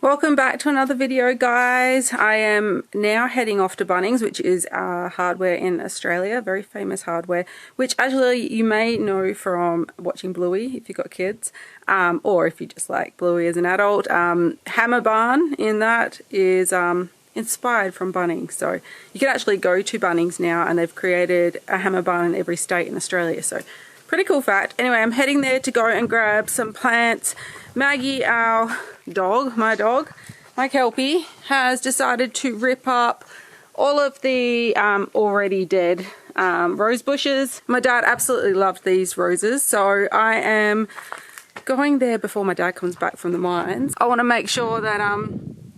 Welcome back to another video, guys. I am now heading off to Bunnings, which is hardware in Australia, very famous hardware, which actually you may know from watching Bluey if you've got kids, or if you just like Bluey as an adult. Hammer Barn in that is inspired from Bunnings, so you can actually go to Bunnings now and they've created a Hammer Barn in every state in Australia, so pretty cool fact. Anyway, I'm heading there to go and grab some plants. Maggie, our dog, my Kelpie, has decided to rip up all of the already dead rose bushes. My dad absolutely loved these roses, so I am going there before my dad comes back from the mines. I want to make sure that,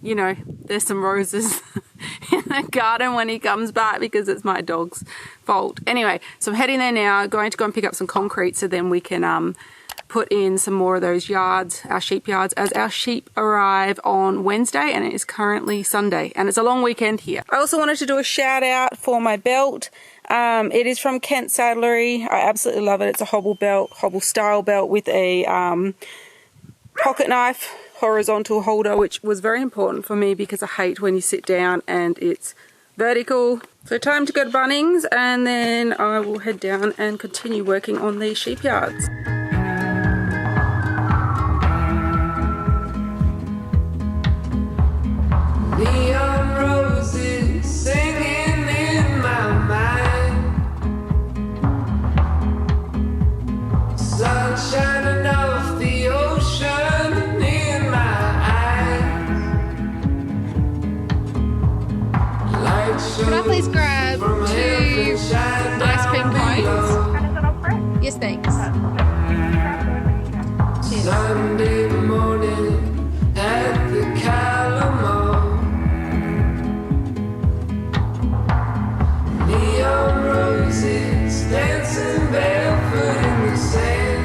you know, there's some roses in the garden when he comes back because it's my dog's fault. Anyway, so I'm heading there now, going to go and pick up some concrete so then we can put in some more of those yards, our sheep yards, as our sheep arrive on Wednesday and it is currently Sunday and it's a long weekend here. I also wanted to do a shout out for my belt. It is from Kent Saddlery. I absolutely love it. It's a hobble belt, hobble style belt with a pocket knife horizontal holder, which was very important for me because I hate when you sit down and it's vertical. So time to go to Bunnings and then I will head down and continue working on these sheep yards. Neon roses singing in my mind, sun shining off the ocean in my eyes. Could I please grab 2 ice cream cones? Yes, thanks. Sunday morning at the Calamo, neon roses dancing barefoot in the sand,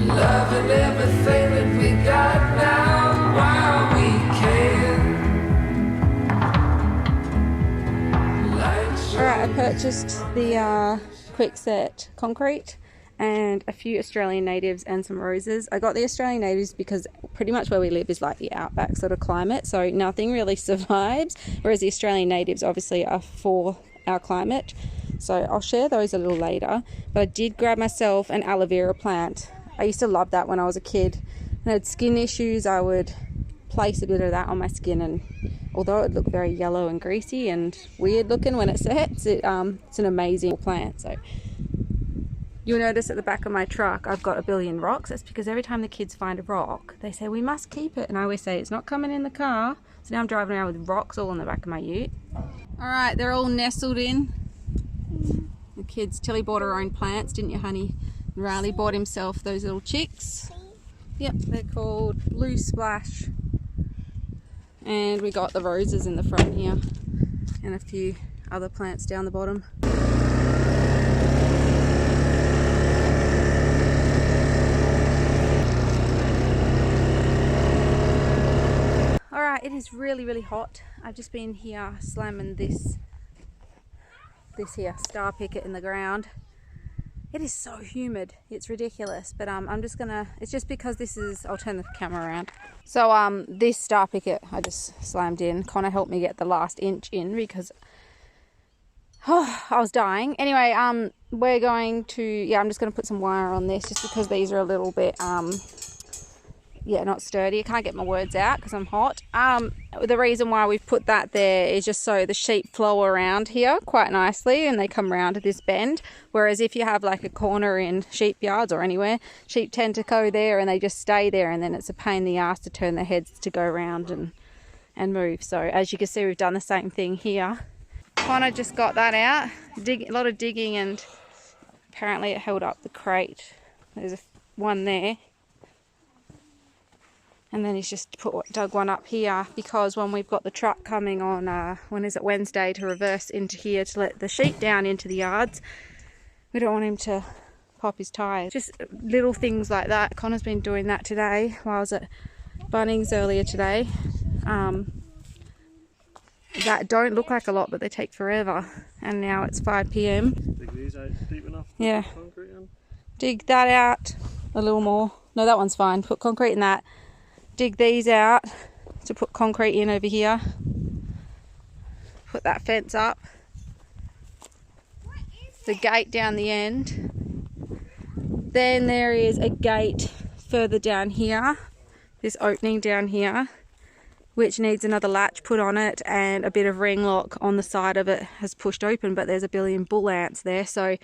loving everything that we got now while we can. Alright, I purchased the quick set concrete and a few Australian natives and some roses. I got the Australian natives because pretty much where we live is like the outback sort of climate, so nothing really survives, whereas the Australian natives obviously are for our climate. So I'll share those a little later, but I did grab myself an aloe vera plant. I used to love that when I was a kid. When I had skin issues, I would place a bit of that on my skin, and although it looked very yellow and greasy and weird looking when it sets, it's an amazing plant. So you'll notice at the back of my truck I've got a billion rocks. That's because every time the kids find a rock they say we must keep it, and I always say it's not coming in the car. So now I'm driving around with rocks all on the back of my ute. Alright, they're all nestled in. The kids, Tilly bought her own plants, didn't you, honey? And Riley bought himself those little chicks. Yep, they're called Blue Splash. And we got the roses in the front here and a few other plants down the bottom. Alright, it is really hot. I've just been here slamming this here star picket in the ground. It is so humid, it's ridiculous, but I'm just gonna, it's just because this is, I'll turn the camera around. So this star picket I just slammed in. Connor helped me get the last inch in because I was dying. Anyway, we're going to, yeah, I'm just gonna put some wire on this just because these are a little bit yeah, not sturdy. I can't get my words out because I'm hot. The reason why we've put that there is just so the sheep flow around here quite nicely and they come around to this bend. Whereas if you have like a corner in sheep yards or anywhere, sheep tend to go there and they just stay there, and then it's a pain in the ass to turn their heads to go around and move. So as you can see, we've done the same thing here. Connor just got that out. A lot of digging, and apparently it held up the crate. There's one there. And then he's just dug one up here because when we've got the truck coming on, when is it, Wednesday, to reverse into here to let the sheep down into the yards, we don't want him to pop his tyres. Just little things like that. Connor's been doing that today while I was at Bunnings earlier today. That don't look like a lot, but they take forever. And now it's 5 p.m. Dig these out deep enough? Yeah. Concrete in? Dig that out a little more. No, that one's fine. Put concrete in that. Dig these out to put concrete in over here. Put that fence up. The gate down the end. Then there is a gate further down here. This opening down here, which needs another latch put on it, and a bit of ring lock on the side of it has pushed open, but there's a billion bull ants there, so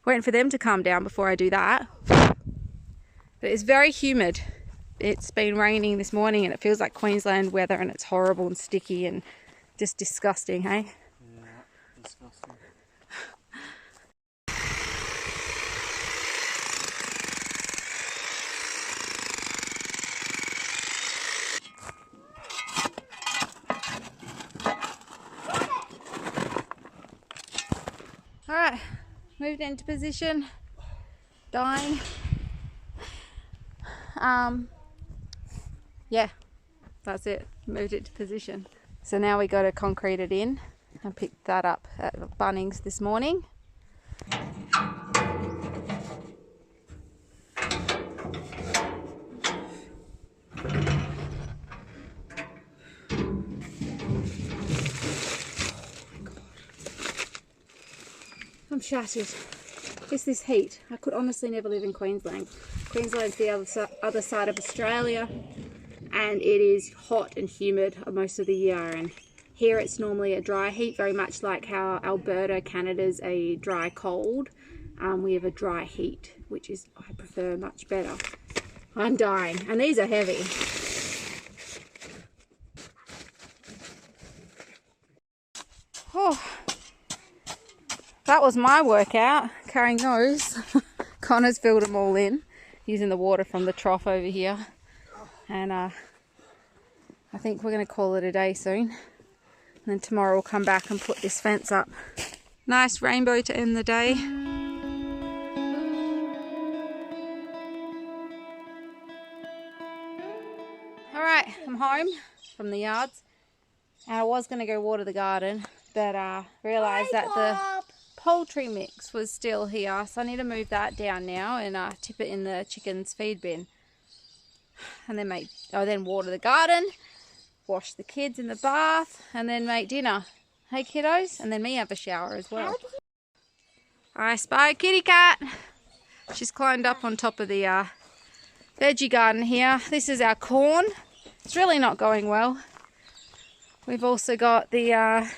waiting for them to calm down before I do that. But it's very humid. It's been raining this morning and it feels like Queensland weather, and it's horrible and sticky and just disgusting, hey? Yeah, disgusting. Alright, moved into position, dying. Yeah, that's it, moved it to position. So now we got to concrete it in. I picked that up at Bunnings this morning. I'm shattered. It's this heat. I could honestly never live in Queensland. Queensland's the other side of Australia, and it is hot and humid most of the year, and here it's normally a dry heat, very much like how Alberta, Canada's a dry cold. We have a dry heat, which is, I prefer much better. I'm dying, and these are heavy. Oh, that was my workout, carrying those. Connor's filled them all in, using the water from the trough over here. And I think we're going to call it a day soon. And then tomorrow we'll come back and put this fence up. Nice rainbow to end the day. Alright, I'm home from the yards. And I was going to go water the garden, but I realised that the poultry mix was still here, so I need to move that down now and tip it in the chickens' feed bin. And then then water the garden, wash the kids in the bath, and then make dinner. Hey kiddos, and then me have a shower as well. I spy a kitty cat. She's climbed up on top of the veggie garden here. This is our corn. It's really not going well. We've also got the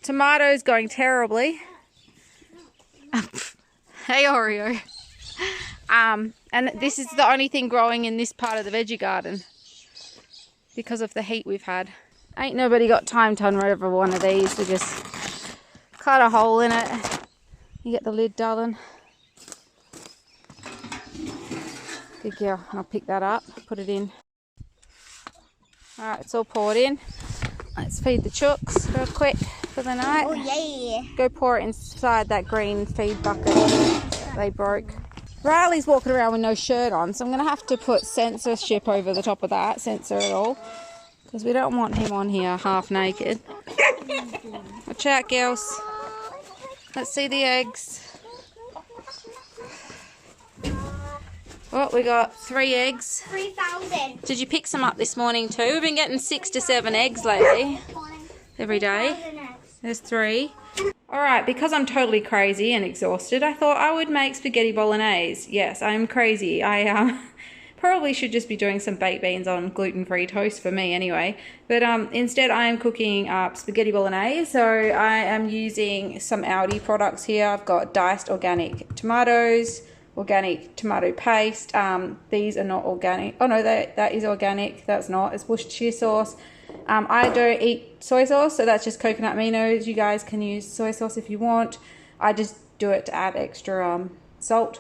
tomatoes going terribly. Hey Oreo. And this is the only thing growing in this part of the veggie garden because of the heat we've had. Ain't nobody got time to unravel one of these. We just cut a hole in it. You get the lid, darling. Good girl. I'll pick that up, put it in. Alright, it's all poured in. Let's feed the chooks real quick for the night. Oh yeah. Go pour it inside that green feed bucket that they broke. Riley's walking around with no shirt on, so I'm going to have to put censorship over the top of that, censor it all, because we don't want him on here half naked. Watch out, girls. Let's see the eggs. Oh, we got 3 eggs. 3,000. Did you pick some up this morning too? We've been getting 6 to 7 eggs lately. Every day. There's 3. Alright, because I'm totally crazy and exhausted, I thought I would make spaghetti bolognese. Yes, I'm crazy. I probably should just be doing some baked beans on gluten-free toast for me anyway. But instead I am cooking up spaghetti bolognese. So I am using some Aldi products here. I've got diced organic tomatoes, organic tomato paste. These are not organic. Oh no, that is organic. That's not. It's Worcestershire sauce. I don't eat soy sauce, so that's just coconut aminos. You guys can use soy sauce if you want. I just do it to add extra salt.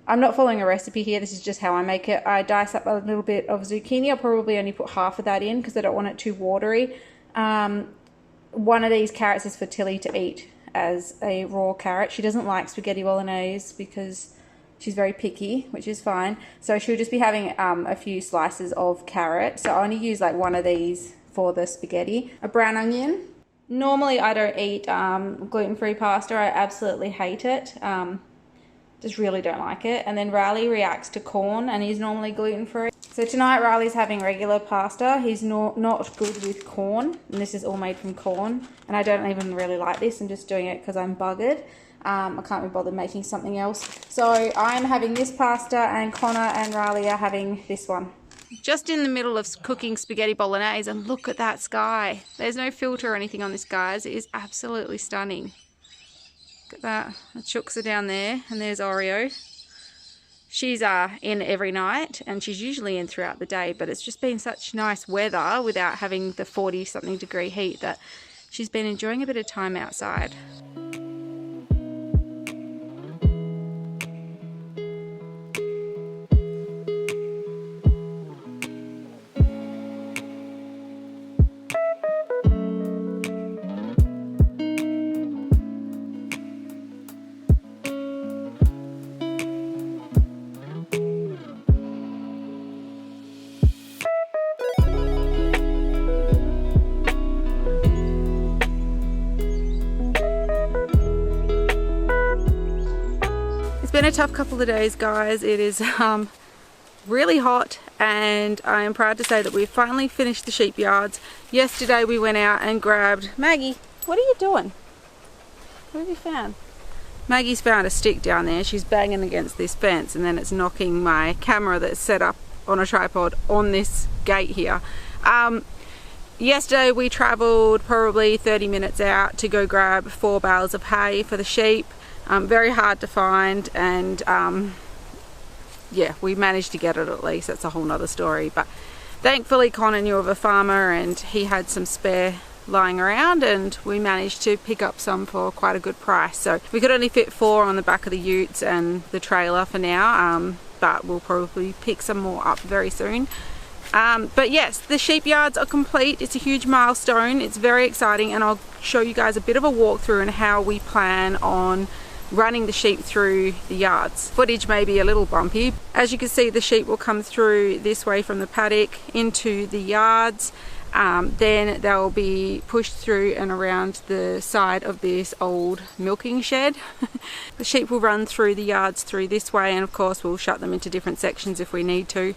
I'm not following a recipe here. This is just how I make it. I dice up a little bit of zucchini. I'll probably only put half of that in because I don't want it too watery. One of these carrots is for Tilly to eat as a raw carrot. She doesn't like spaghetti bolognese because she's very picky, which is fine. So she'll just be having a few slices of carrot. So I only use like one of these for the spaghetti. A brown onion. Normally I don't eat gluten-free pasta. I absolutely hate it. Just really don't like it. And then Riley reacts to corn, and he's normally gluten-free. So tonight Riley's having regular pasta. He's not good with corn, and this is all made from corn. And I don't even really like this. I'm just doing it because I'm buggered. I can't be bothered making something else. So I'm having this pasta, and Connor and Riley are having this one. Just in the middle of cooking spaghetti bolognese, and look at that sky. There's no filter or anything on this, guys. It is absolutely stunning. Look at that. The chooks are down there, and there's Oreo. She's in every night, and she's usually in throughout the day, but it's just been such nice weather without having the 40-something degree heat that she's been enjoying a bit of time outside. Been a tough couple of days, guys. It is really hot, and I am proud to say that we've finally finished the sheep yards. Yesterday we went out and grabbed Maggie. What are you doing? What have you found? Maggie's found a stick down there. She's banging against this fence, and then it's knocking my camera that's set up on a tripod on this gate here. Yesterday we traveled probably 30 minutes out to go grab 4 bales of hay for the sheep. Very hard to find, and yeah, we managed to get it at least. That's a whole nother story, but thankfully Connor knew of a farmer and he had some spare lying around, and we managed to pick up some for quite a good price. So we could only fit 4 on the back of the utes and the trailer for now, but we'll probably pick some more up very soon. But yes, the sheep yards are complete. It's a huge milestone. It's very exciting, and I'll show you guys a bit of a walkthrough and how we plan on running the sheep through the yards. Footage may be a little bumpy. As you can see, the sheep will come through this way from the paddock into the yards. Then they'll be pushed through and around the side of this old milking shed. The sheep will run through the yards through this way, and of course we'll shut them into different sections if we need to,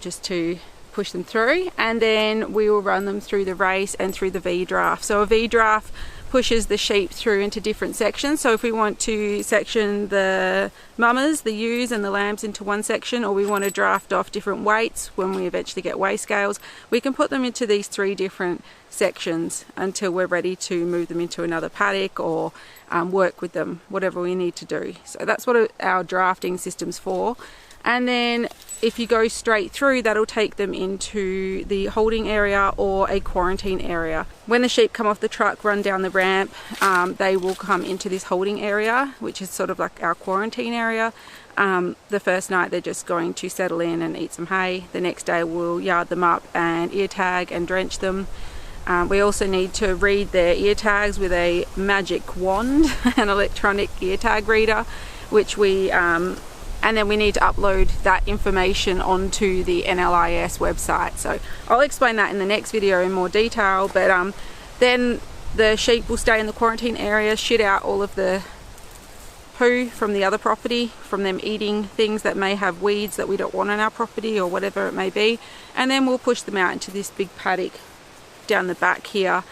just to push them through. And then we will run them through the race and through the V-draft. So a V-draft pushes the sheep through into different sections. So if we want to section the mamas, the ewes and the lambs into one section, or we want to draft off different weights when we eventually get weigh scales, we can put them into these 3 different sections until we're ready to move them into another paddock, or work with them, whatever we need to do. So that's what our drafting system's for. And then if you go straight through, that'll take them into the holding area or a quarantine area. When the sheep come off the truck, run down the ramp, they will come into this holding area, which is sort of like our quarantine area. The first night they're just going to settle in and eat some hay. The next day we'll yard them up and ear tag and drench them. We also need to read their ear tags with a magic wand, an electronic ear tag reader, which we and then we need to upload that information onto the NLIS website. So I'll explain that in the next video in more detail, but then the sheep will stay in the quarantine area, shit out all of the poo from the other property, from them eating things that may have weeds that we don't want on our property or whatever it may be, and then we'll push them out into this big paddock down the back here,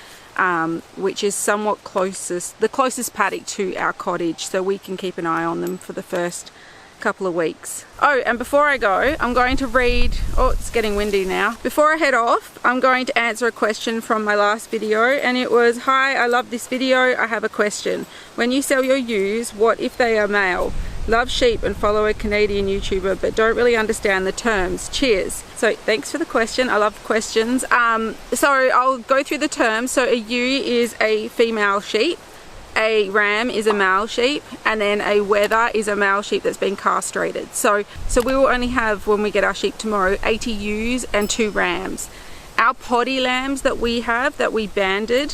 which is somewhat the closest paddock to our cottage, so we can keep an eye on them for the first couple of weeks. Oh, and before I go, I'm going to read, oh, it's getting windy now. Before I head off, I'm going to answer a question from my last video, and it was, "Hi, I love this video. I have a question. When you sell your ewes, what if they are male? Love sheep and follow a Canadian YouTuber, but don't really understand the terms. Cheers." So thanks for the question. I love questions. So I'll go through the terms. So a ewe is a female sheep, a ram is a male sheep, and then a wether is a male sheep that's been castrated. So we will only have, when we get our sheep tomorrow, 80 ewes and 2 rams. Our potty lambs that we have, that we banded,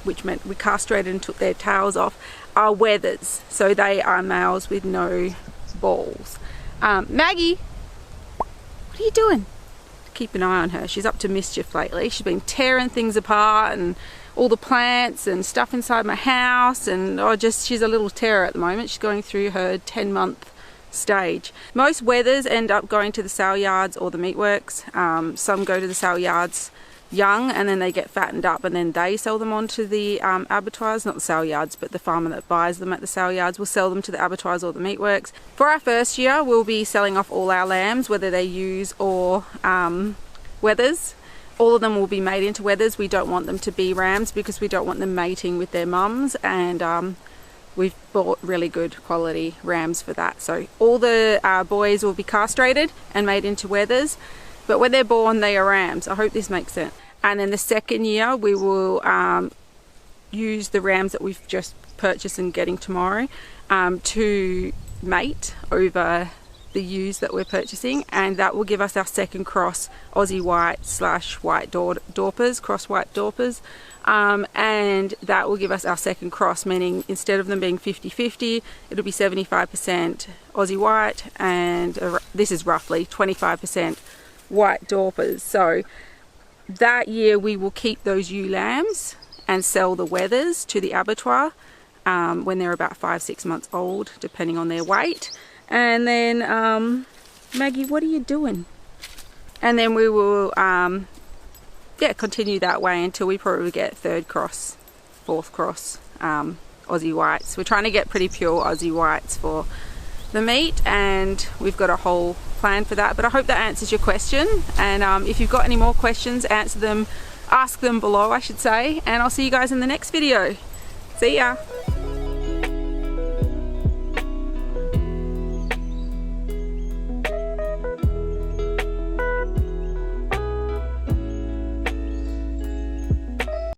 which meant we castrated and took their tails off, are wethers. So they are males with no balls. Maggie, what are you doing? Keep an eye on her. She's up to mischief lately. She's been tearing things apart and all the plants and stuff inside my house, and she's a little terror at the moment. She's going through her 10-month stage. Most wethers end up going to the sale yards or the meatworks. Some go to the sale yards young and then they get fattened up and then they sell them onto the abattoirs, not the sale yards, but the farmer that buys them at the sale yards will sell them to the abattoirs or the meatworks. For our first year, we'll be selling off all our lambs, whether they're ewes or wethers. All of them will be made into wethers. We don't want them to be rams because we don't want them mating with their mums, and we've bought really good quality rams for that. So all the boys will be castrated and made into wethers, but when they're born they are rams. I hope this makes sense. And then the second year we will use the rams that we've just purchased and getting tomorrow to mate over the ewes that we're purchasing, and that will give us our second cross Aussie white / white Dorpers, cross white Dorpers, and that will give us our second cross, meaning instead of them being 50-50, it'll be 75% Aussie white and this is roughly 25% white Dorpers. So that year we will keep those ewe lambs and sell the wethers to the abattoir when they're about 5-6 months old, depending on their weight. And then Maggie, what are you doing? And then we will continue that way until we probably get third cross, fourth cross Aussie whites. We're trying to get pretty pure Aussie whites for the meat, and we've got a whole plan for that. But I hope that answers your question, and if you've got any more questions, ask them below, I should say, and I'll see you guys in the next video. See ya.